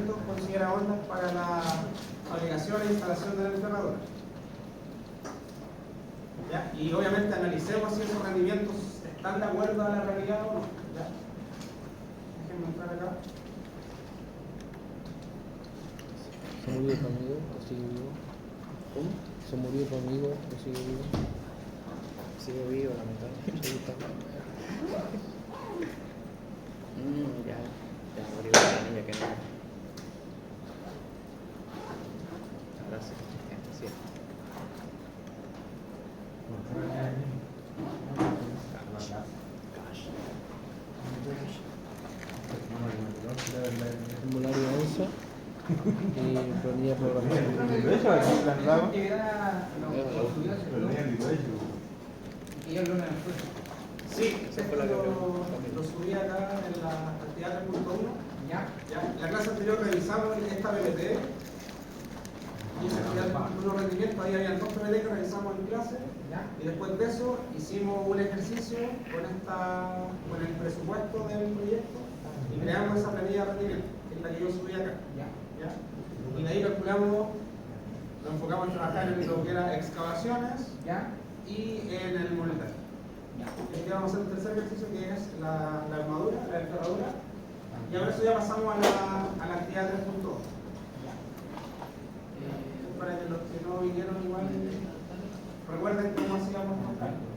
rendimientos considera Ondas para la fabricación e instalación de la enterradura. ¿Ya? Y obviamente analicemos si esos rendimientos están de acuerdo a la realidad o no. ¿Ya? Déjenme entrar acá. Se murió tu amigo, o sigue vivo. ¿Cómo? Se murió tu amigo, o sigue vivo. Sigue vivo, lamentablemente. Ya murió la niña que no. Ahora sí, sí. Formulario 11 y planilla de programación. Sí, esto lo subí acá en la actividad 3.1. ¿Ya? La clase anterior revisamos esta PPT y esa actividad 3.1 rendimiento. Ahí habían dos PPT que revisamos en clase. Y después de eso hicimos un ejercicio con el presupuesto del proyecto y creamos esa planilla de rendimiento, que es la que yo subí acá. ¿Ya? Y de ahí calculamos, nos enfocamos en trabajar en lo que era excavaciones y en el monetario. Y aquí vamos a hacer un tercer ejercicio que es la armadura, la enterradura. Y ahora eso ya pasamos a la actividad 3.2. Para que los que no vinieron igual recuerden cómo hacíamos los cálculos.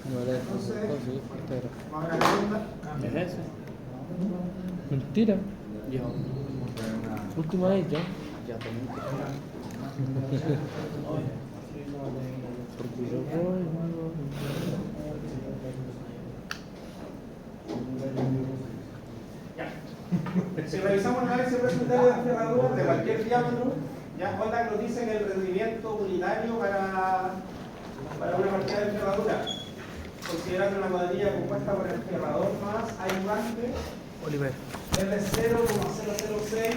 No era Entonces, sí, esta era. vamos a ver la segunda. ¿Es eso? Mentira. Yo. Última vez ya. Ya tengo Porque yo voy. Si revisamos el análisis presentado de enterradura de cualquier diámetro, ya Ondas nos dice que el rendimiento unitario para una partida de enterradura, considerando una cuadrilla compuesta por el enterrador más ayudante, Oliver. es de 0,006.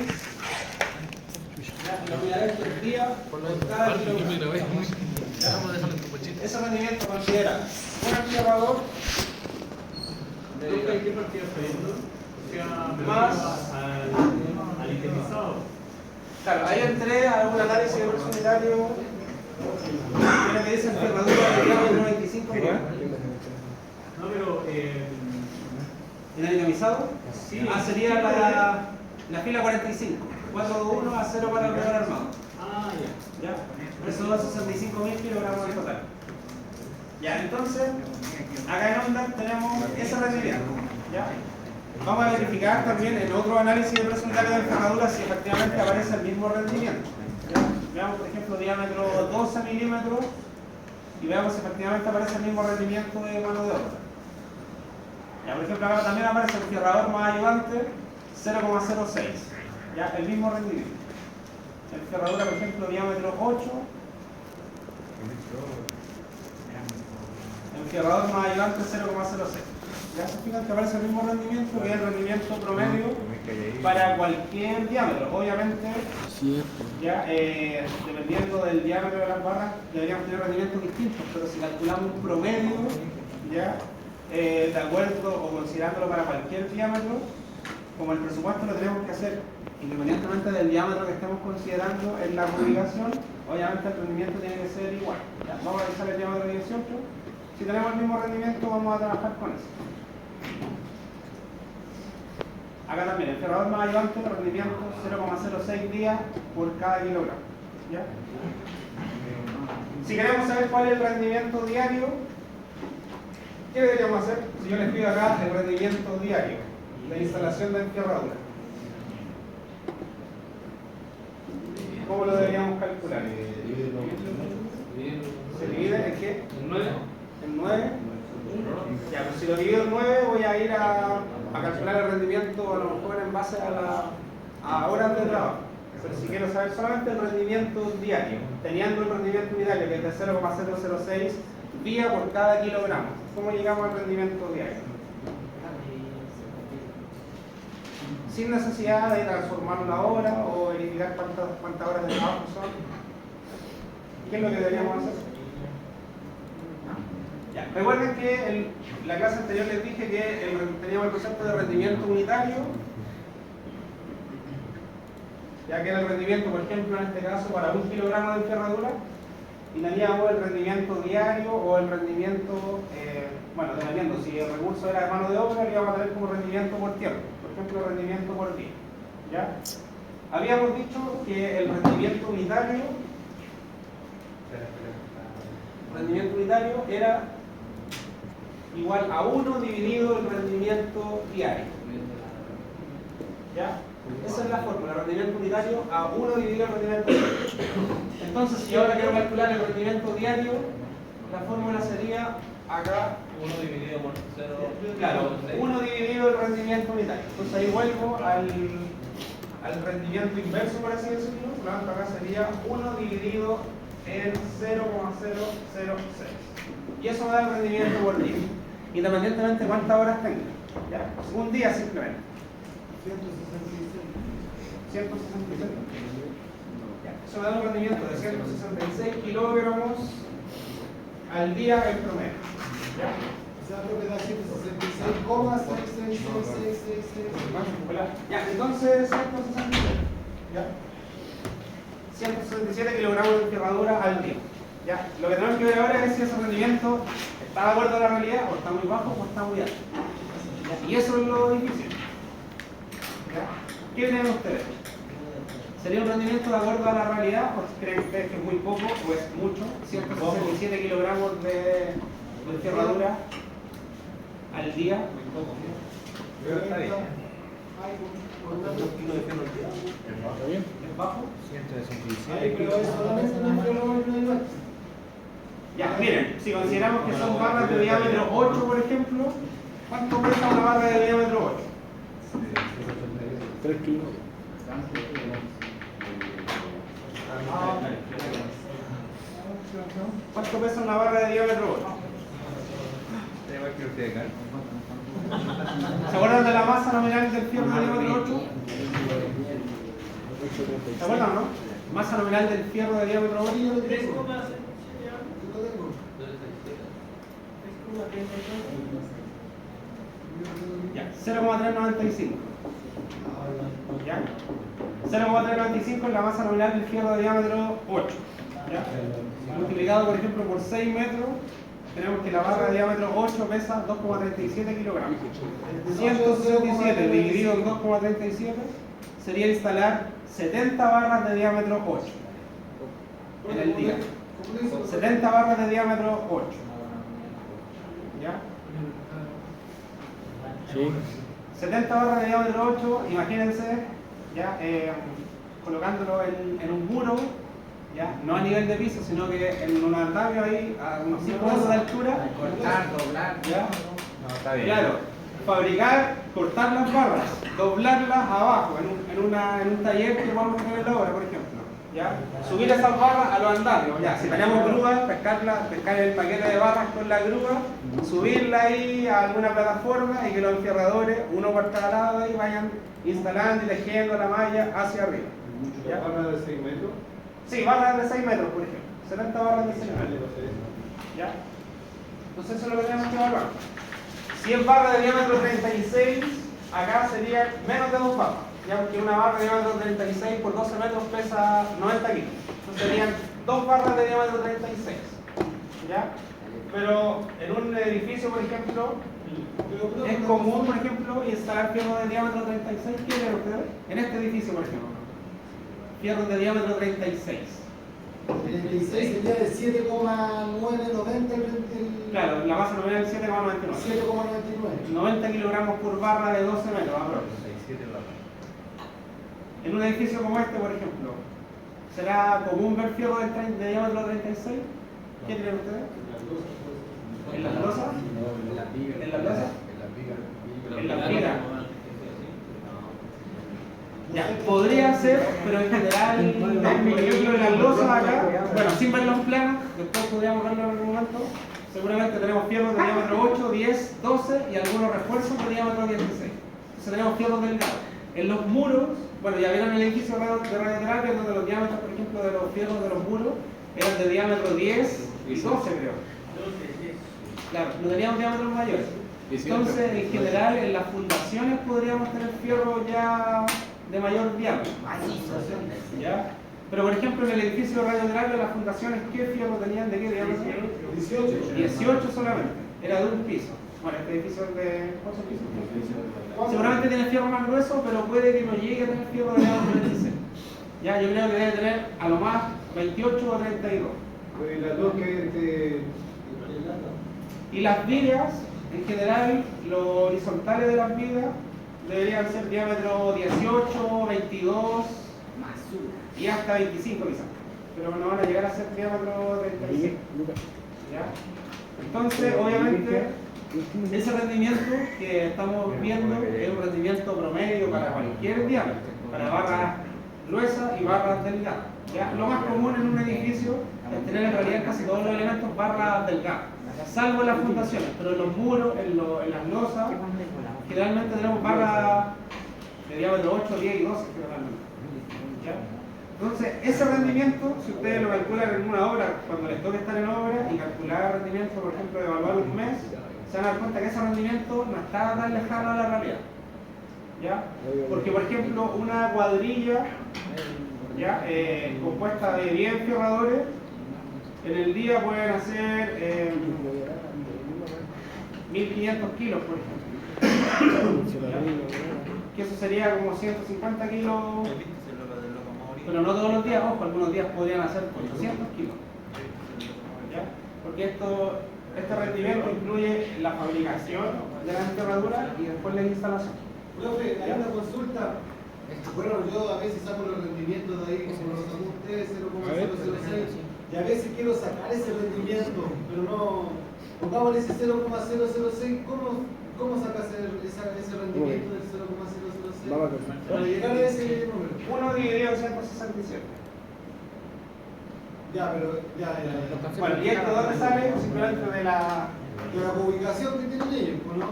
La unidad del día por cada kilogramo. Ese rendimiento considera un enterrador ¿Qué partido está viendo? más. Al indemnizado. Claro, ahí entré a un análisis de precio unitario. Tiene que dice enterradura de diámetro 25 milímetros. No, pero. ¿En el dinamizado? Sí. Sería la fila 45. 421 a 0 para el primer armado. Ya. Eso da 65.000 kilogramos en total. Ya, entonces, acá en Ondas tenemos ese rendimiento. ¿Ya? Vamos a verificar también en otro análisis de precio unitario de enterradura si efectivamente aparece el mismo rendimiento. ¿Ya? Veamos, por ejemplo, diámetro 12 milímetros y veamos si efectivamente aparece el mismo rendimiento de mano de obra. Ya, por ejemplo, acá también aparece el enterrador más ayudante 0,06. Ya, el mismo rendimiento. Enterradura, por ejemplo, diámetro 8. Enterrador más ayudante 0,06. Ya se fijan que aparece el mismo rendimiento que es el rendimiento promedio para cualquier diámetro. Obviamente, ya, dependiendo del diámetro de las barras, deberíamos tener rendimientos distintos, pero si calculamos un promedio, ya, de acuerdo o considerándolo para cualquier diámetro, como el presupuesto lo tenemos que hacer independientemente del diámetro que estemos considerando en la publicación, obviamente el rendimiento tiene que ser igual. Ya, vamos a revisar el diámetro 18. Si tenemos el mismo rendimiento, vamos a trabajar con eso. Acá también, el enterrador más ayudante, rendimiento 0,06 días por cada kilogramo. ¿Ya? Si queremos saber cuál es el rendimiento diario, ¿qué deberíamos hacer? Si yo les pido acá el rendimiento diario de instalación de enterradura, ¿cómo lo deberíamos calcular? ¿Se divide en qué? ¿En 9? ¿En 9? Ya, pues si lo divido en 9 voy a ir a calcular el rendimiento a lo mejor en base a horas de trabajo. Pero si quiero saber solamente el rendimiento diario, teniendo el rendimiento diario que es de 0,006 días por cada kilogramo, ¿cómo llegamos al rendimiento diario? Sin necesidad de transformar una hora o verificar cuántas horas de trabajo son. ¿Qué es lo que deberíamos hacer? Ya, recuerden que en la clase anterior les dije que teníamos el concepto de rendimiento unitario ya que era el rendimiento, por ejemplo, en este caso, para 1 kilogramo de enferradura, y teníamos el rendimiento diario o el rendimiento, bueno, dependiendo, si el recurso era de mano de obra, lo íbamos a tener como rendimiento por tiempo, por ejemplo, rendimiento por día. ¿Ya? Habíamos dicho que el rendimiento unitario era igual a 1 dividido el rendimiento diario. ¿Ya? Esa es la fórmula, rendimiento unitario a 1 dividido el rendimiento diario. Entonces, si ahora quiero calcular el rendimiento diario, la fórmula sería acá 1 dividido por 0. claro, 1 dividido el rendimiento unitario. Entonces ahí vuelvo al rendimiento inverso, por así decirlo. Por lo tanto, acá sería 1 dividido en 0,006. Y eso me da el rendimiento por día, independientemente de cuántas horas tenga. ¿Ya? Un día simplemente. 166. Ya. Eso me da un rendimiento de 166 kilogramos al día en promedio. ¿Ya? Ya, entonces 167. ¿Ya? 167 kilogramos de enferradura al día. ¿Ya? Lo que tenemos que ver ahora es si ese rendimiento está de acuerdo a la realidad, o está muy bajo o está muy alto. ¿Ya? Y eso es lo difícil. ¿Ya? ¿Qué creen ustedes? ¿Sería un rendimiento de acuerdo a la realidad? ¿O creen ustedes que es muy poco o es mucho? 167 kilogramos de enferradura al día. Muy poco. Está bien. ¿Está bien? ¿Es bajo? 167. Ya, miren, si consideramos que son barras de diámetro 8, por ejemplo, ¿cuánto pesa una barra de diámetro 8? 3 kilos. ¿Cuánto pesa una barra de diámetro 8? ¿Se acuerdan de la masa nominal del fierro de diámetro 8? ¿Se acuerdan, no? Masa nominal del fierro de diámetro 8. Ya, 0,395. ¿Ya? 0,395 es la masa nominal del fierro de diámetro 8. ¿Ya? Multiplicado, por ejemplo, por 6 metros, tenemos que la barra de diámetro 8 pesa 2,37 kilogramos. 167 dividido en 2,37 sería instalar 70 barras de diámetro 8 en el día. 70 barras de diámetro 8. ¿Ya? Sí. 70 barras de diámetro 8, imagínense, ya, colocándolo en un muro, ya, no a nivel de piso, sino que en un andamio ahí, a unos 5 metros de altura. Cortar, doblar. ¿Ya? No, está bien. Claro, fabricar, cortar las barras, doblarlas abajo, en un taller que vamos a tener en la obra, por ejemplo. ¿Ya? Subir esas barras a los andamios, ya, si tenemos grúas, pescar el paquete de barras con la grúa, subirla ahí a alguna plataforma y que los enfierradores, uno por cada lado, ahí vayan instalando y tejiendo la malla hacia arriba. ¿Ya? ¿Barras de 6 metros? Sí, barras de 6 metros, por ejemplo. 70 barras de 6 metros. ¿Ya? Entonces eso es lo que tenemos que evaluar. Si es barra de diámetro 36, acá sería menos de 2 barras. Ya, porque una barra de diámetro 36 por 12 metros pesa 90 kilos. Entonces serían 2 barras de diámetro 36. ¿Ya? Pero en un edificio, por ejemplo, es común, por ejemplo, instalar fierros de diámetro 36. ¿Qué ven ustedes? En este edificio, por ejemplo. Fierros de diámetro 36. 36 sería de 7,990 Claro, la masa nominal es 7,99. 7,99. 90 kilogramos por barra de 12 metros, aproximadamente. En un edificio como este, por ejemplo, ¿será común ver fierro de diámetro 36? ¿Qué creen ustedes? ¿En las losas? ¿En las losas? ¿En las vigas? Ya, podría ser, pero en general, por ejemplo, en las losas acá, bueno, sin ver los planos, después podríamos verlo en algún momento, seguramente tenemos fierros de diámetro 8, 10, 12 y algunos refuerzos de diámetro 16. Entonces tenemos fierros delgados. En los muros, bueno, ya vieron el edificio de radioterapia donde los diámetros, por ejemplo, de los fierros de los muros eran de diámetro 10 y 12, creo. Claro, no teníamos diámetros mayores. Entonces, en general, en las fundaciones podríamos tener fierros ya de mayor diámetro. ¿Ya? Pero por ejemplo en el edificio de radioterapia las fundaciones, ¿qué fierro tenían de qué diámetro? 18 solamente, era de un piso. Bueno, este edificio es de... ¿cuántos pisos? Seguramente tiene fierro más grueso, pero puede que no llegue a tener fierro de diámetro 26. Ya, yo creo que debe tener a lo más 28 o 32. Pues las dos que Y las vigas, en general, los horizontales de las vigas deberían ser diámetro 18, 22 y hasta 25 quizás. Pero no van a llegar a ser diámetro 35. ¿Ya? Entonces, obviamente, ese rendimiento que estamos viendo es un rendimiento promedio para cualquier diámetro, para barras gruesas y barras delgadas. ¿Ya? Lo más común en un edificio es tener en realidad casi todos los elementos barras delgadas, salvo en las fundaciones, pero en los muros, en las losas, generalmente tenemos barras de diámetro 8, 10 y 12 generalmente. ¿Ya? Entonces, ese rendimiento, si ustedes lo calculan en una hora, cuando les toque estar en obra y calcular rendimiento, por ejemplo, de evaluar un mes, se van a dar cuenta que ese rendimiento no está tan lejano a la realidad. ¿Ya? Porque, por ejemplo, una cuadrilla, ¿ya? Compuesta de 10 enfierradores, en el día pueden hacer 1500 kilos, por ejemplo. ¿Ya? Que eso sería como 150 kilos. Pero no todos los días, ojo, algunos días podrían hacer 800 kilos. ¿Ya? Porque este rendimiento incluye la fabricación de la enterradura y después la instalación. Profe, hay una consulta. Bueno, yo a veces saco los rendimientos de ahí, como los sacó usted, 0,006, y a veces quiero sacar ese rendimiento, pero no. Pongámosle ese 0,006, ¿cómo sacas ese rendimiento del 0,006? Para llegar a ese número. 1 dividido en 167. Ya, pero ya. Bueno, ¿y esto dónde sale? Simplemente de la ubicación que tienen ellos, ¿no?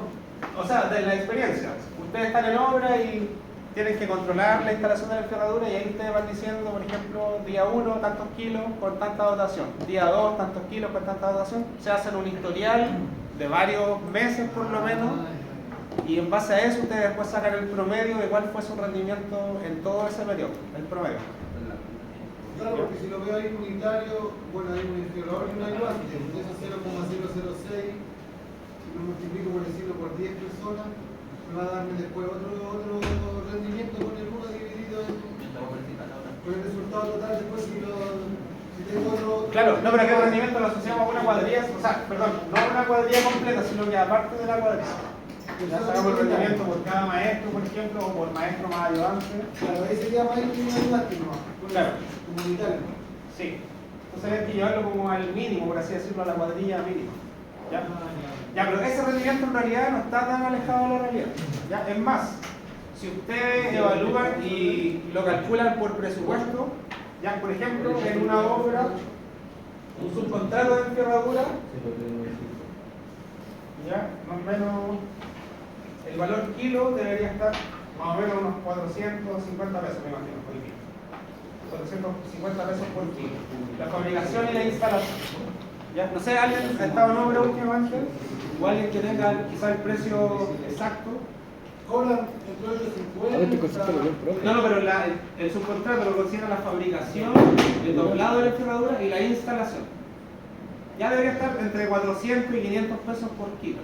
O sea, de la experiencia. Ustedes están en obra y tienen que controlar la instalación de la enferradura y ahí ustedes van diciendo, por ejemplo, día 1 tantos kilos por tanta dotación, día 2 tantos kilos por tanta dotación. Se hacen un historial de varios meses por lo menos y en base a eso ustedes después sacan el promedio de cuál fue su rendimiento en todo ese periodo, el promedio. Claro, porque si lo veo ahí unitario, bueno, hay un inferior y un ayudante, eso 0,006, si lo multiplico por decirlo por 10 personas, me va a darme después otro rendimiento con el 1 dividido con el resultado total después si tengo otro... Claro, no, pero que el rendimiento lo asociamos a una cuadrilla, o sea, perdón, no a una cuadrilla completa, sino que aparte de la cuadrilla. Ya sacamos el rendimiento por cada maestro, por ejemplo, o por maestro más ayudante. Claro, ahí sería maestro y un ayudante, ¿no? Claro. Comunitario. Sí. Entonces hay que llevarlo como al mínimo, por así decirlo, a la cuadrilla mínima. ¿Ya? Ya, pero ese rendimiento en realidad no está tan alejado de la realidad. ¿Ya? Es más, si ustedes evalúan y lo calculan por presupuesto, ya, por ejemplo, en una obra, un subcontrato de enferradura, ya, más o menos, el valor kilo debería estar más o menos unos 450 pesos, me imagino, por el kilo. 450 pesos por kilo. La fabricación y la instalación. ¿Ya? No sé, ¿alguien ha estado en obra últimamente? O alguien que tenga quizá el precio exacto. Cobran entre 8,50. No, pero el subcontrato lo considera la fabricación, el doblado de la enferradura y la instalación. Ya debería estar entre 400 y 500 pesos por kilo,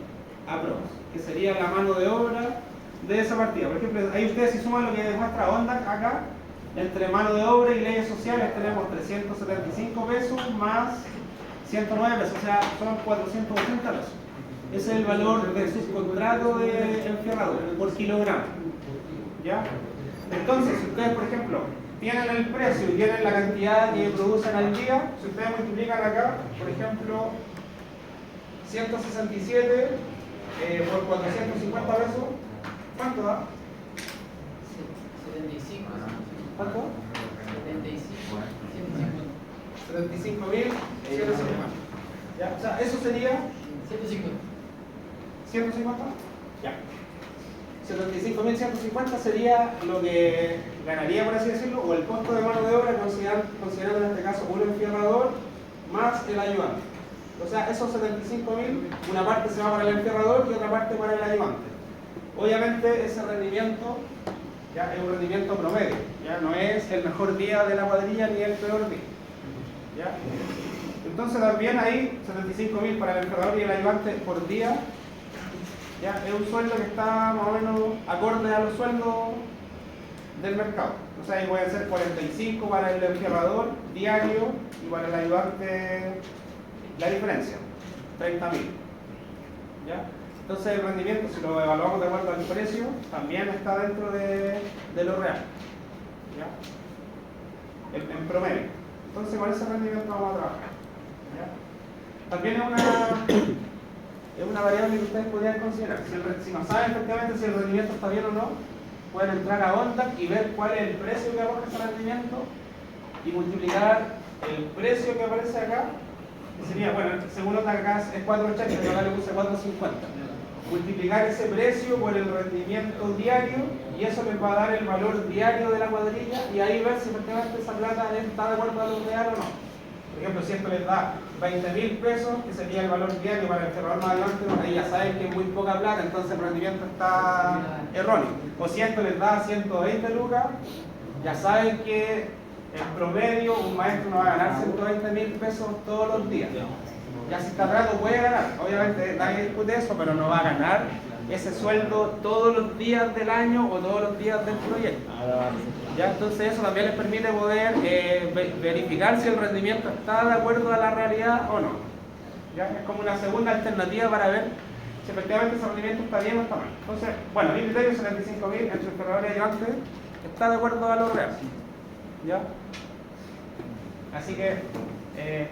aprox, que sería la mano de obra de esa partida. Por ejemplo, ahí ustedes si suman lo que demuestra Onda acá, entre mano de obra y leyes sociales tenemos 375 pesos más 109 pesos, o sea, son 480 pesos. Ese es el valor del subcontrato de enferradura por kilogramo. ¿Ya? Entonces, si ustedes, por ejemplo, tienen el precio y tienen la cantidad que producen al día, si ustedes multiplican acá, por ejemplo, 167 por 450 pesos, ¿cuánto da? 75. ¿Cuánto? 75. 75.150. ¿Ya? O sea, eso sería 150. 150. Ya. 75.150 sería lo que ganaría, por así decirlo, o el costo de mano de obra, considerando en este caso un enfierrador más el ayudante. O sea, esos 75.000, una parte se va para el enfierrador y otra parte para el ayudante. Obviamente ese rendimiento ya es un rendimiento promedio, ya no es el mejor día de la cuadrilla ni el peor día, ya. Entonces también ahí 75.000 para el enferrador y el ayudante por día, ya es un sueldo que está más o menos acorde a los sueldos del mercado. O sea, ahí pueden ser 45 para el enferrador diario y para el ayudante la diferencia, 30.000, ¿ya? Entonces el rendimiento, si lo evaluamos de acuerdo al precio, también está dentro de lo real, ¿ya? En promedio. Entonces con ese rendimiento vamos a trabajar, ¿ya? También es una variable que ustedes podrían considerar. Si no saben efectivamente si el rendimiento está bien o no, pueden entrar a OnDAC y ver cuál es el precio que arroja ese rendimiento y multiplicar el precio que aparece acá. Que sería, bueno, según OnDAC acá es 4.80, yo acá le puse 4.50. Multiplicar ese precio por el rendimiento diario y eso les va a dar el valor diario de la cuadrilla y ahí ver si efectivamente esa plata está de acuerdo a lo real o no. Por ejemplo, si esto les da 20.000 pesos, que sería el valor diario para el enferrador más adelante, ahí ya saben que es muy poca plata, entonces el rendimiento está erróneo. O si esto les da 120 lucas, ya saben que en promedio un maestro no va a ganar 120.000 pesos todos los días. Ya si está atrás puede ganar, obviamente nadie discute eso, pero no va a ganar ese sueldo todos los días del año o todos los días del proyecto. ¿Ya? Entonces eso también les permite poder verificar si el rendimiento está de acuerdo a la realidad o no. ¿Ya? Es como una segunda alternativa para ver si efectivamente ese rendimiento está bien o está mal. Entonces, bueno, mi criterio 75.000 entre enferrador y ayudante está de acuerdo a lo real. ¿Ya? Así que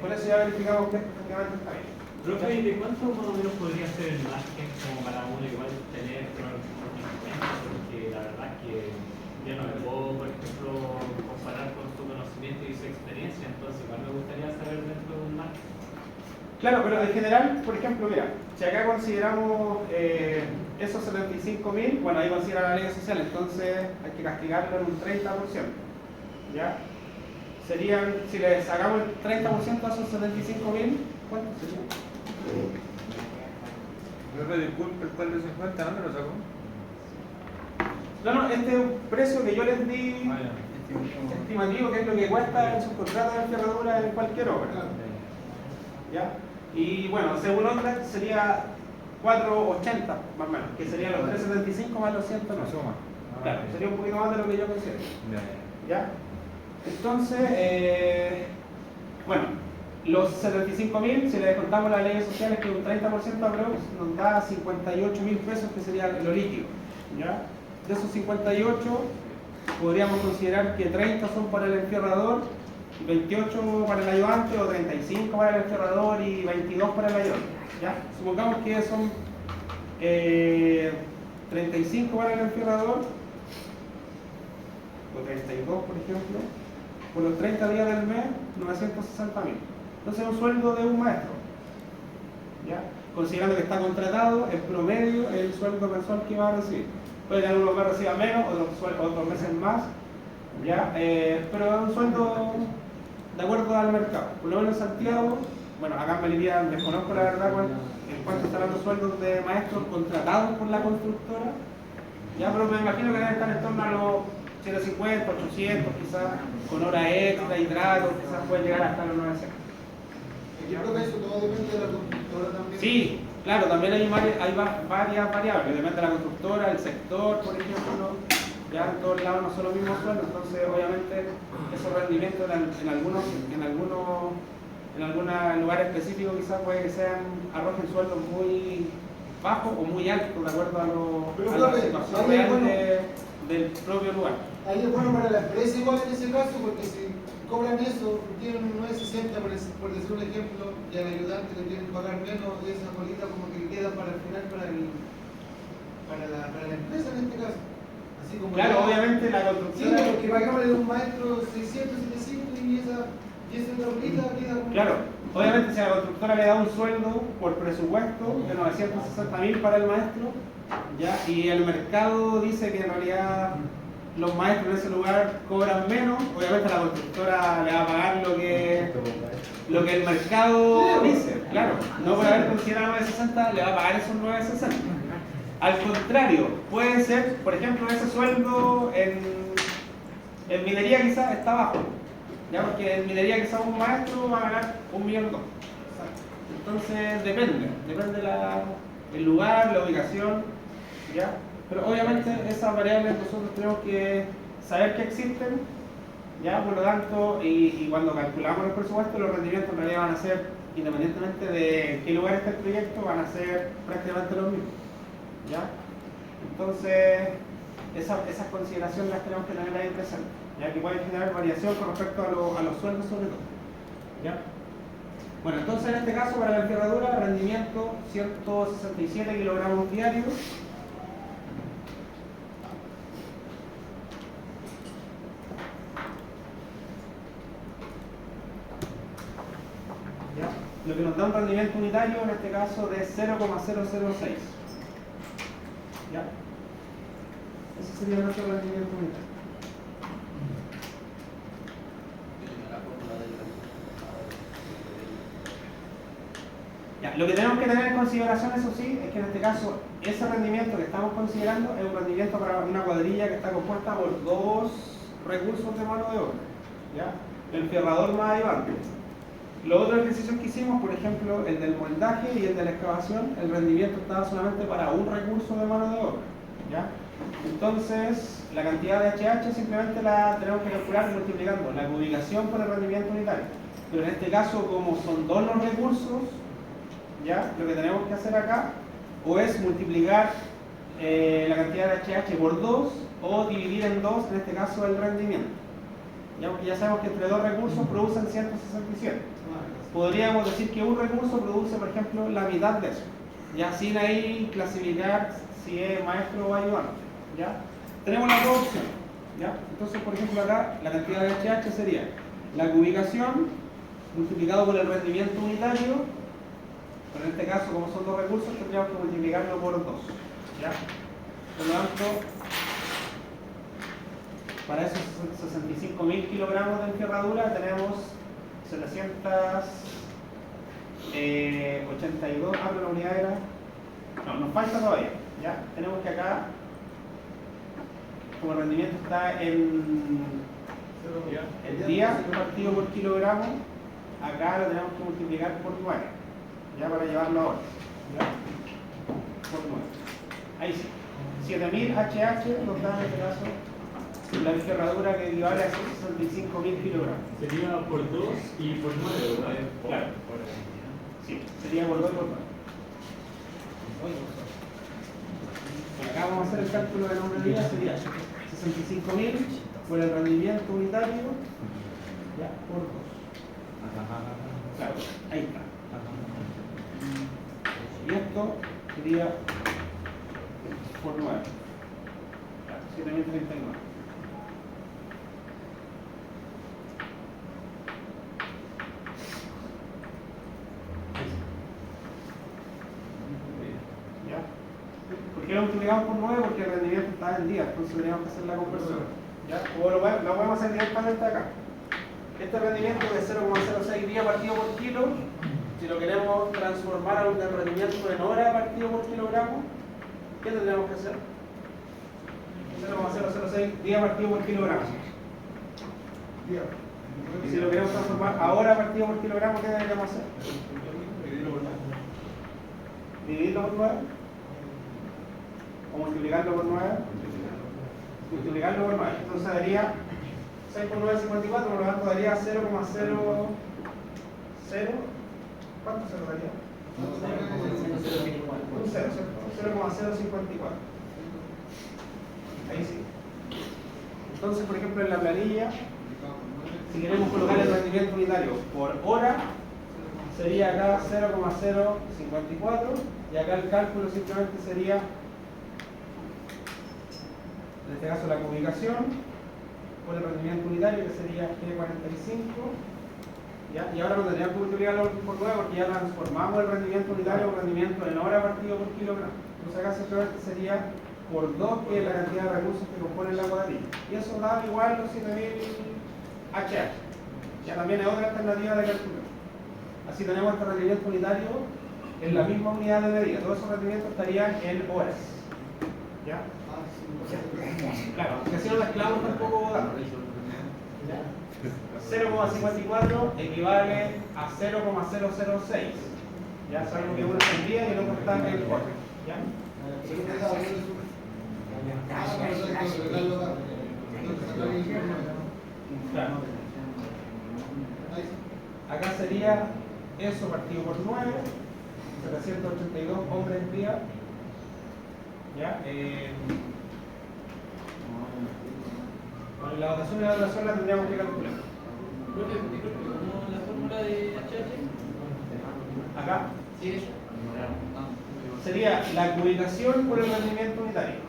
con eso ya verificamos que efectivamente está bien. Profe, ¿y de cuánto más o menos podría ser el margen como para uno igual tener conocimiento? Porque la verdad es que yo no me puedo, por ejemplo, comparar con su conocimiento y su experiencia, entonces igual me gustaría saber dentro de un margen. Claro, pero en general, por ejemplo, mira, si acá consideramos esos 75.000, bueno, ahí considera la ley social, entonces hay que castigarlo en un 30%, ¿ya? Serían, si le sacamos el 30% a esos 75.000, ¿cuánto sería? Profe, disculpe, el 450, ¿dónde lo sacó? No, este es un precio que yo les di estimativo, que es lo que cuesta en sus contratos de enferradura en cualquier obra. ¿Ya? Y bueno, según OnDAC sería 4.80 más o menos, que serían los 3.75 más los 109. Claro, sería un poquito más de lo que yo considero. ¿Ya? Entonces, bueno, los 75.000, si le descontamos las leyes sociales, que un 30% aprox, nos da 58.000 pesos, que sería lo líquido. ¿Ya? De esos 58, podríamos considerar que 30 son para el enferrador, 28 para el ayudante, o 35 para el enferrador y 22 para el ayudante. ¿Ya? Supongamos que son 35 para el enferrador, o 32 por ejemplo, por los 30 días del mes, 960.000. Entonces es un sueldo de un maestro. ¿Ya? Considerando que está contratado, el promedio es el sueldo mensual que va a recibir. Puede que algunos meses reciban menos, otros meses más, ¿ya? Pero es un sueldo de acuerdo al mercado. Por lo menos en Santiago, bueno, acá en Melipilla desconozco la verdad en cuánto estarán los sueldos de maestros contratados por la constructora, ¿ya? Pero me imagino que deben estar en torno a los 750, 800 quizás, con hora extra y tratos, quizás pueden llegar hasta los 900. Yo creo que eso todo depende de la constructora también. Sí, claro, también hay varias variables, depende de la constructora, el sector, por ejemplo, ya en todos lados no son los mismos sueldos, entonces obviamente esos rendimientos en algunos lugares específicos quizás puede que arrojen sueldos muy bajos o muy altos de acuerdo a la situación real del propio lugar. Ahí es bueno para la empresa igual en ese caso, porque si cobran eso, tienen un 960 por decir un ejemplo, y al ayudante le tienen que pagar menos de esa bolita como que queda para el final para la empresa en este caso. Así como claro, ya, obviamente la sí, constructora... porque pagámosle a un maestro 600, 700 y esa otra bolita queda como... Claro, obviamente si a la constructora le da un sueldo por presupuesto de 960.000 para el maestro, ¿ya? Y el mercado dice que en realidad los maestros en ese lugar cobran menos, obviamente la constructora le va a pagar lo que el mercado dice, claro, no por haber considerado 960 le va a pagar esos 960. Al contrario, puede ser, por ejemplo, ese sueldo en minería quizás está bajo, ¿ya? Porque en minería quizás un maestro va a ganar 1,2 millones. Entonces depende el lugar, la ubicación, ¿ya? Pero obviamente esas variables nosotros tenemos que saber que existen, ¿ya? Por lo tanto, y cuando calculamos los presupuestos, los rendimientos en realidad van a ser, independientemente de qué lugar esté el proyecto, van a ser prácticamente los mismos, ¿ya? Entonces, esas consideraciones las tenemos que tener ahí presentes, ya que pueden generar variación con respecto a los sueldos sobre todo, ¿ya? Bueno, entonces en este caso para la enferradura, rendimiento 167 kilogramos diarios. ¿Ya? Lo que nos da un rendimiento unitario en este caso de 0,006. ¿Ya? Ese sería nuestro rendimiento unitario. Ya, lo que tenemos que tener en consideración, eso sí, es que en este caso ese rendimiento que estamos considerando es un rendimiento para una cuadrilla que está compuesta por 2 recursos de mano de obra, ¿ya? El enferrador más ayudante. Los otros ejercicios que hicimos, por ejemplo, el del moldaje y el de la excavación, el rendimiento estaba solamente para un recurso de mano de obra, ¿ya? Entonces, la cantidad de HH simplemente la tenemos que calcular multiplicando la ubicación por el rendimiento unitario. Pero en este caso, como son 2 los recursos, ¿ya? Lo que tenemos que hacer acá o es multiplicar la cantidad de HH por 2 o dividir en 2, en este caso, el rendimiento. ¿Ya? Porque ya sabemos que entre 2 recursos producen 167. Podríamos decir que un recurso produce, por ejemplo, la mitad de eso, ya sin ahí clasificar si es maestro o ayudante, ¿ya? Tenemos las dos opciones, ¿ya? Entonces, por ejemplo, acá la cantidad de HH sería la ubicación multiplicado por el rendimiento unitario, pero en este caso, como son 2 recursos, tendríamos que multiplicarlo por 2, ¿ya? Por lo tanto, para esos 65.000 kilogramos de enferradura tenemos 782, pero la unidad era... No, nos falta todavía, ¿ya? Tenemos que acá, como el rendimiento está en día partido por kilogramo, acá lo tenemos que multiplicar por 9, ya para llevarlo ahora, ¿ya? Por 9. Ahí sí. 7.000 HH nos da en este caso la enferradura que equivale a 65.000 kilogramos. Sería por 2 y por 9, ¿verdad? Claro. Sí, sería por 2 y por 9. Acá vamos a hacer el cálculo de nombre de día, sería 65.000 por el rendimiento unitario, ya, por 2. Claro, ahí está. Y esto sería por 9. Claro, 7.039. ¿Por qué lo multiplicamos por 9? Porque el rendimiento está en día, entonces tenemos que hacer la conversión, ¿ya? O lo podemos hacer directamente acá. Este rendimiento de 0,06 día partido por kilo, si lo queremos transformar a un rendimiento en hora partido por kilogramo, ¿qué tendríamos que hacer? 0,006 día partido por kilogramo. Y si lo queremos transformar a hora partido por kilogramo, ¿qué deberíamos hacer? Dividirlo por 9. O multiplicarlo por 9. Multiplicarlo por 9. Entonces daría 6 por 9 es 54, por lo tanto daría 0,00. ¿Cuánto se lo daría? Un 0, 0,054. Ahí sí. Entonces, por ejemplo, en la planilla, si queremos colocar el rendimiento unitario por hora, sería acá 0,054 y acá el cálculo simplemente sería, en este caso, la ubicación por el rendimiento unitario, que sería G45, ¿ya? Y ahora no tendríamos que multiplicarlo por 9 porque ya transformamos el rendimiento unitario en rendimiento en hora partido por kilogramo. Entonces acá simplemente sería por 2, que es la cantidad de recursos que componen la cuadrilla. Y eso da igual los 7.000 HH. Ya también es otra alternativa de calcular. Así tenemos este rendimiento unitario en la misma unidad de medida. Todos esos rendimientos estarían en horas. ¿Ya? Ah, sí. Claro, que si no mezclamos tampoco da. 0,54 equivale a 0,006. Ya sabemos que uno está en día y el otro está en el orden. ¿Ya? Pero me da, bueno, eso. Ah, perfecto, regalo acá. Tengo que sacar el número. Claro. Ahí sí. Acá sería eso partido por 9, 782 hombres día. ¿Ya? Bueno, la dotación y la duración la tendríamos que calcular. Profe, disculpe, ¿cómo la fórmula de HH? Acá Sí, esa. sería la cubicación por el rendimiento unitario.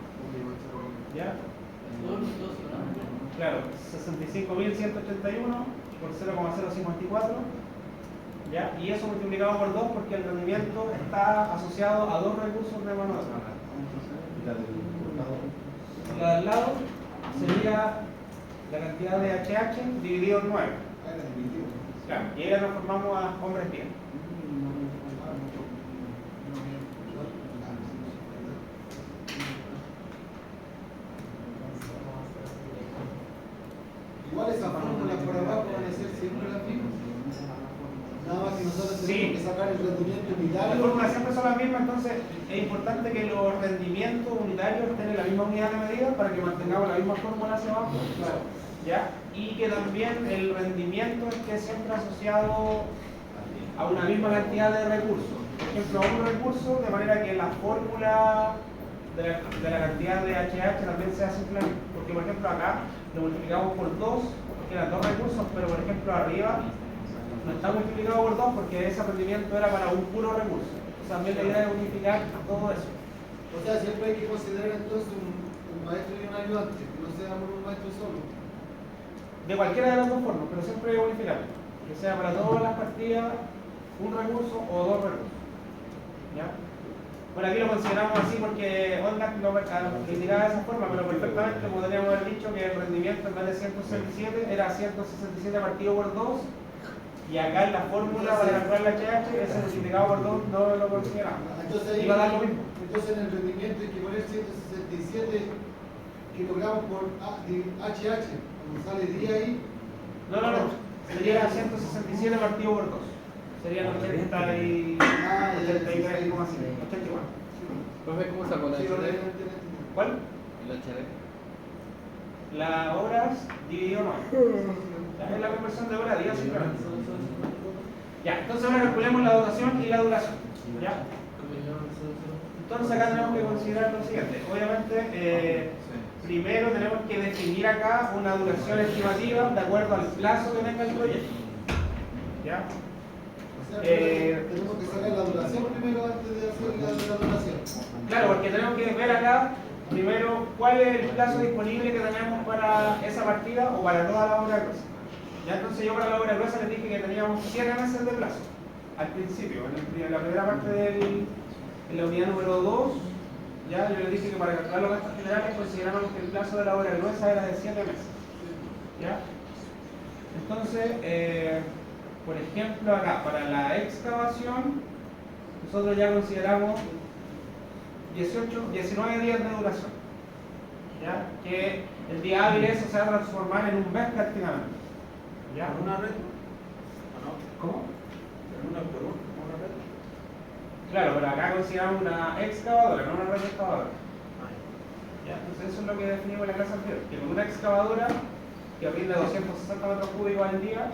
¿Ya? Todos los dos, ¿no? Claro, 65.181 por 0,054. ¿Ya? Y eso multiplicado por 2 porque el rendimiento está asociado a 2 recursos de mano de obra. La del lado sería la cantidad de HH dividido en 9. Ah, era definitivo. Claro, y ahí la transformamos a hombres día. Igual esas fórmulas por abajo van a ser siempre las mismas. Nada más que nosotros tenemos Sí. que sacar el rendimiento Las unitario. fórmulas siempre son las mismas, entonces es importante que los rendimientos unitarios estén en la misma unidad de medida para que mantengamos la misma fórmula hacia abajo. Claro. ¿Ya? Y que también el rendimiento esté siempre asociado a una misma cantidad de recursos. Por ejemplo, a un recurso, de manera que la fórmula de la cantidad de HH también sea simplemente. Porque, por ejemplo, acá lo multiplicamos por 2, porque eran 2 recursos, pero por ejemplo, arriba no está multiplicado por 2 porque ese rendimiento era para un puro recurso. Entonces, también la idea es unificar todo eso. O sea, siempre hay que considerar entonces un maestro y un ayudante, que no seamos un maestro solo. De cualquiera de las dos formas, pero siempre unificar. Que sea para todas las partidas un recurso o 2 recursos. ¿Ya? Bueno, aquí lo consideramos así porque ONDAC lo indicaba de esa forma, pero perfectamente podríamos haber dicho que el rendimiento en vez de 167 era 167 partido por 2 y acá en la fórmula para calcular la HH ese multiplicado por 2 no lo consideramos. Entonces ahí, Iba a dar lo mismo. entonces en el rendimiento hay que poner 167 kilogramos por HH. Cuando sale día ahí, No, sería 167 partido por 2. Serían 80 y... 83,5. 81. Profe, ¿cómo sacó la sí, HD? ¿Cuál? ¿El HD? Las horas dividido 9. Es la conversión de hora a día simplemente. Ya, entonces ahora calculemos la dotación y la duración. ¿Ya? Entonces acá tenemos que considerar lo siguiente. Obviamente, primero tenemos que definir acá una duración estimativa de acuerdo al plazo que tenga el proyecto. ¿Ya? O sea, tenemos que sacar la duración primero antes de hacer la duración. Claro, porque tenemos que ver acá primero cuál es el plazo disponible que tenemos para esa partida o para toda la obra gruesa. Ya, entonces yo para la obra gruesa les dije que teníamos 7 meses de plazo al principio, en la primera parte en la unidad número 2. Ya, yo les dije que para calcular los gastos generales consideramos que el plazo de la obra gruesa era de 7 meses. ¿Ya? Entonces, por ejemplo, acá, para la excavación, nosotros ya consideramos 19 días de duración. ¿Ya? Que el día hábil eso se va a transformar en un mes prácticamente. ¿Ya? ¿Una red? ¿Cómo? ¿Una por una red? Claro, pero acá consideramos una excavadora, no una red excavadora. ¿Ya? Entonces eso es lo que definimos en la clase anterior, que con una excavadora que rinde 260 metros cúbicos al día,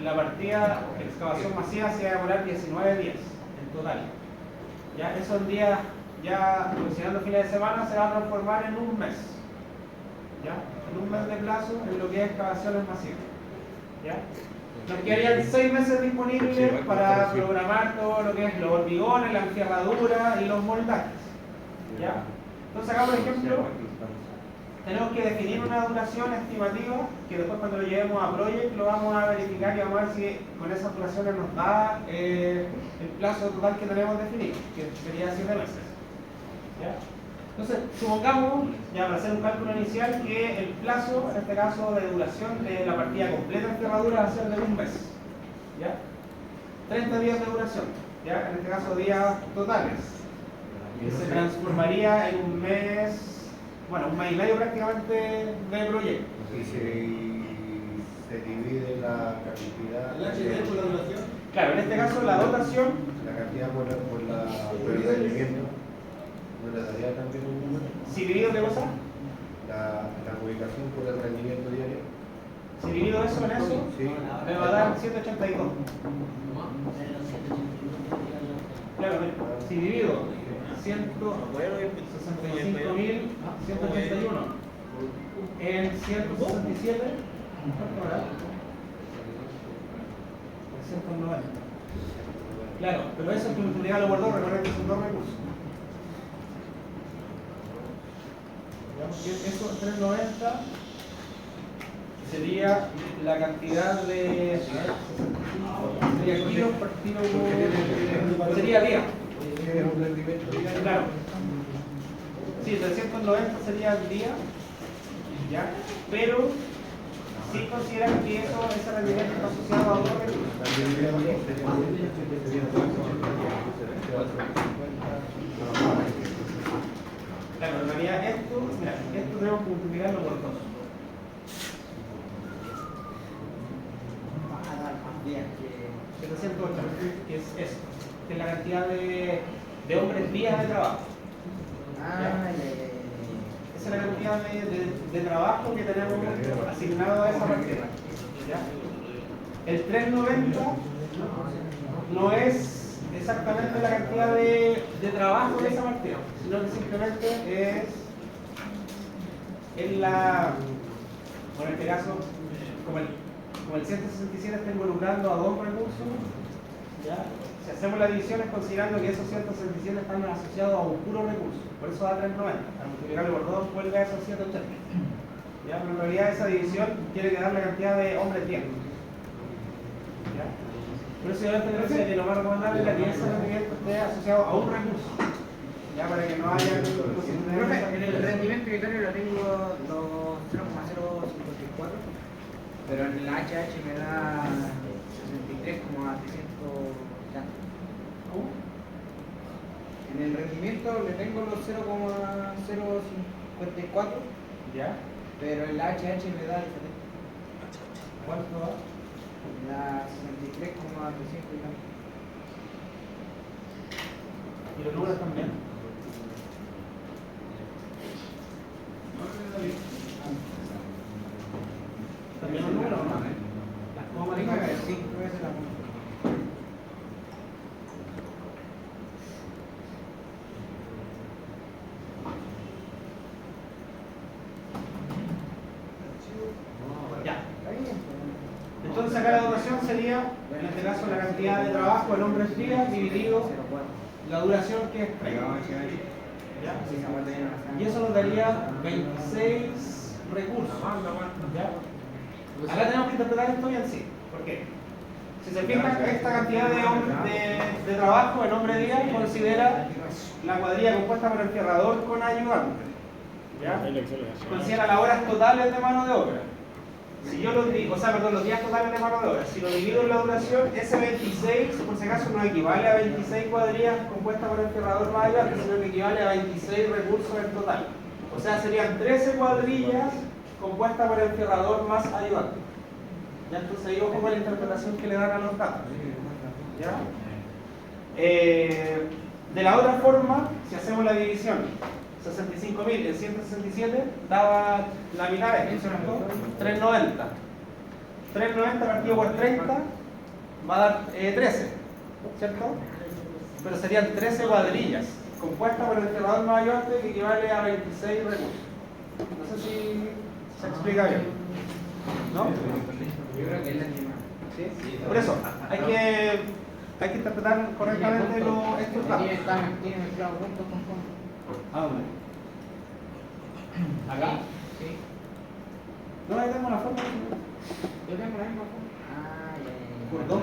la partida de excavación masiva se va a demorar 19 días en total. ¿Ya? Esos días, ya considerando fines de semana, se va a transformar en un mes. ¿Ya? En un mes de plazo en lo que es excavaciones masivas. ¿Ya? Nos quedarían 6 meses disponibles para programar todo lo que es los hormigones, la enfierradura y los moldajes. ¿Ya? Entonces acá, por ejemplo, tenemos que definir una duración estimativa que después cuando lo llevemos a Project lo vamos a verificar y vamos a ver si con esas duraciones nos da el plazo total que tenemos definido, que sería 7 meses. ¿Ya? Entonces, supongamos, ya para hacer un cálculo inicial, que el plazo, en este caso de duración de la partida completa de ferradura va a ser de un mes. ¿Ya? 30 días de duración, ¿ya? En este caso días totales, que se transformaría en un mes bueno, un mes y medio prácticamente de proyecto. Y se divide la cantidad. ¿El HD por la duración? Claro, en este caso la dotación, La cantidad por el rendimiento. ¿No le daría también un número? si divido qué cosa, La ubicación por el rendimiento diario. si divido eso en eso, Sí. me va a dar 182. Claro, si divido 165.181 en 167, ¿cuánto me da? 190. Claro, pero eso es que multiplicarlo por 2, recuerden que son 2 recursos. Eso, 390, sería la cantidad de... Sería kilos partido por... Sería día. Es un rendimiento diario. Claro. Sí, 390 sería el día, ¿ya? Pero sí consideran que ese rendimiento está asociado a otros recursos. Claro, en realidad esto, mira, esto tenemos que multiplicarlo por 2. Va a dar más días que... 708, que es esto, que es la cantidad de hombres días de trabajo. Ah, Esa es la cantidad de trabajo que tenemos asignado a esa partida. ¿Ya? El 390 no es exactamente la cantidad de trabajo de esa partida, sino que simplemente es la, bueno, en este caso, como el 167 está involucrando a 2 recursos, ¿ya? Si hacemos la división es considerando que esos 167 están asociados a un puro recurso, por eso da 390, al multiplicarlo por 2 vuelve a esos 180. ¿Ya? Pero en realidad esa división tiene que dar la cantidad de hombres 10. ¿Ya? Por eso yo tengo que lo más recomendable es que ese rendimiento esté asociado a un recurso, ya para que no haya... Profe, en el rendimiento unitario lo tengo los 0,054, pero en la HH me da 63,300. ¿Cómo? En el rendimiento le tengo los 0,054, ¿Ya? pero en la HH me da diferente. ¿Cuánto da? La 63,300 y tanto. ¿Y los números también? ¿También los números o no? ¿Cómo manejan? Sí, puede ser la misma. Ya. Entonces acá la dotación sería, en este caso, la cantidad de trabajo en hombres días dividido la duración que es 30. ¿Ya? Y eso nos daría 26 recursos. ¿Ya? Acá tenemos que interpretar esto bien, sí. ¿Por qué? Si se fijan, esta cantidad de trabajo en hombre día considera la cuadrilla compuesta por el fierrador con ayudante. ¿Ya? Considera las horas totales de mano de obra. Si yo lo divido, los días totales de mano de obra, si lo divido en la duración, ese 26, por si acaso, no equivale a 26 cuadrillas compuestas por el fierrador más ayudante, sino que equivale a 26 recursos en total. O sea, serían 13 cuadrillas compuestas por el fierrador más ayudante. Ya, entonces ahí ojo con la interpretación que le dan a los datos. ¿Ya? De la otra forma, si hacemos la división, 65.000 en 167 daba la mitad de eso, ¿no? 390. 390 partido por 30 va a dar 13, ¿cierto? Pero serían 13 cuadrillas compuestas por el fierrador más ayudante que equivale a 26 recursos. No sé si se explica bien, ¿no? Yo creo que es la misma. ¿Sí? Por eso, hay que interpretar correctamente estos datos. Tiene mezclado juntos con fondos. ¿A dónde? ¿Acá? Sí. No, ahí tengo la forma. Yo tengo la misma forma. Ah, ya. ¿Por 2?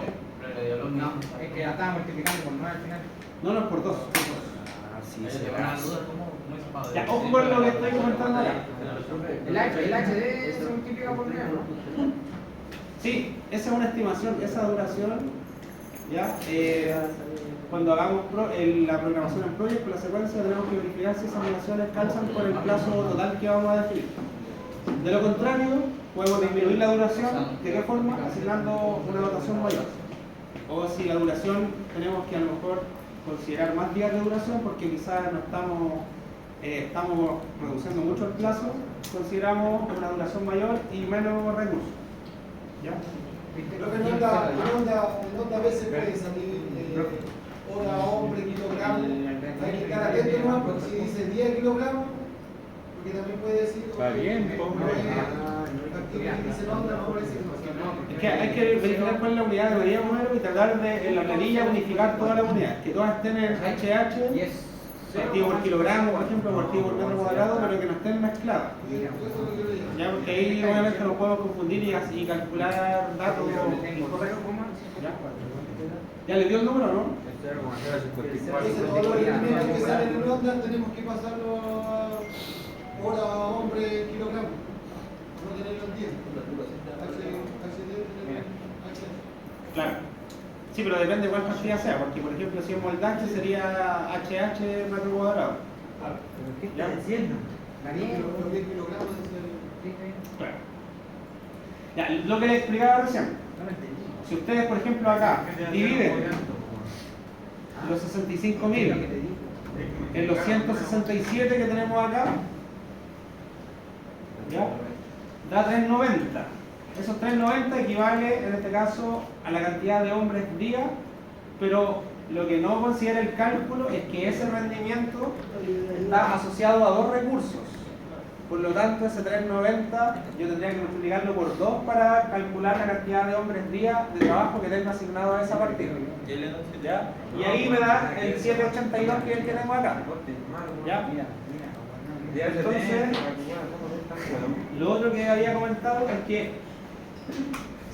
No, es que la estaba multiplicando por 9 al final. No, no, por 2. Sí, Ya, ojo con lo que estoy comentando allá. El HD se multiplica por 9, ¿no? Sí, esa es una estimación, esa duración ¿Ya? Cuando hagamos la programación en Project con la secuencia tenemos que verificar si esas animaciones calzan con el plazo total que vamos a definir. De lo contrario, podemos disminuir la duración. ¿De qué forma? Asignando una dotación mayor. O si la duración tenemos que a lo mejor considerar más días de duración porque quizás no estamos reduciendo mucho el plazo, consideramos una duración mayor y menos recursos. ¿Ya? Lo que en onda a veces puede salir hora, hombre, kilogramo. Hay que estar atento nomás porque si dice 10 kilogramos, porque también puede decir. Está bien, dice onda, no parece que no. Es que hay que verificar cuál es la unidad de medida modelo y tratar de en la planilla unificar todas las unidades, que todas estén en HH, partido por kilogramo, por ejemplo, partido por metro cuadrado, pero que no estén mezcladas. Ya, porque ahí obviamente nos podemos confundir y calcular datos incorrectos. ¿Ya le dio el número, no? Entonces todos los elementos que salen en onda tenemos que pasarlo a hora, hombre, kilogramo. No tenerlo en 10. Claro. Sí, pero depende de cuál partida sea, porque por ejemplo si es moldaje sería HH metro cuadrado. ¿Pero qué está diciendo? Daniel. Los 10 kilogramos es el... Claro. Ya, lo que les explicaba recién. Si ustedes, por ejemplo, acá dividen los 65.000 en los 167 que tenemos acá, ¿ya? Da 390. Esos 390 equivale en este caso a la cantidad de hombres día, pero lo que no considera el cálculo es que ese rendimiento está asociado a dos recursos. Por lo tanto, ese 390 yo tendría que multiplicarlo por 2 para calcular la cantidad de hombres día de trabajo que tengo asignado a esa partida. ¿Ya? Y ahí me da el 782 que es el que tengo acá. ¿Ya? Entonces, lo otro que había comentado es que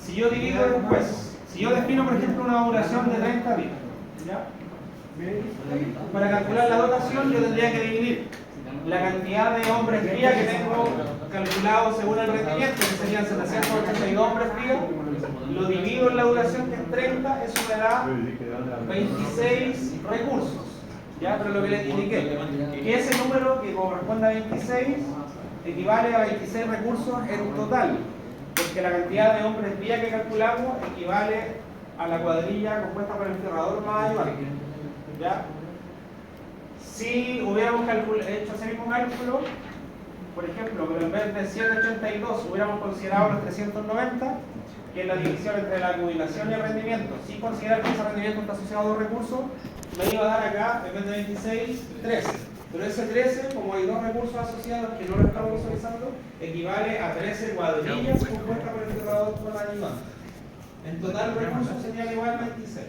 si yo divido después, si yo defino por ejemplo una duración de 30 días, ¿ya? Para calcular la dotación yo tendría que dividir la cantidad de hombres día que tengo calculado según el rendimiento, que serían 782 hombres día, lo divido en la duración que es 30, eso me da 26 recursos. ¿Ya? Pero lo que les indiqué, que ese número que corresponde a 26 equivale a 26 recursos en total, porque la cantidad de hombres día que calculamos equivale a la cuadrilla compuesta por el cerrador más ayudante. ¿Ya? Si hubiéramos hecho ese mismo cálculo, por ejemplo, pero en vez de 182 hubiéramos considerado los 390, que es la división entre la acumulación y el rendimiento, sin considerar que ese rendimiento está asociado a dos recursos, me iba a dar acá, en vez de 26, 13. Pero ese 13, como hay dos recursos asociados que no lo estamos visualizando, equivale a 13 cuadrillas compuestas por el cerrador con la ayudante. En total recursos serían igual a 26.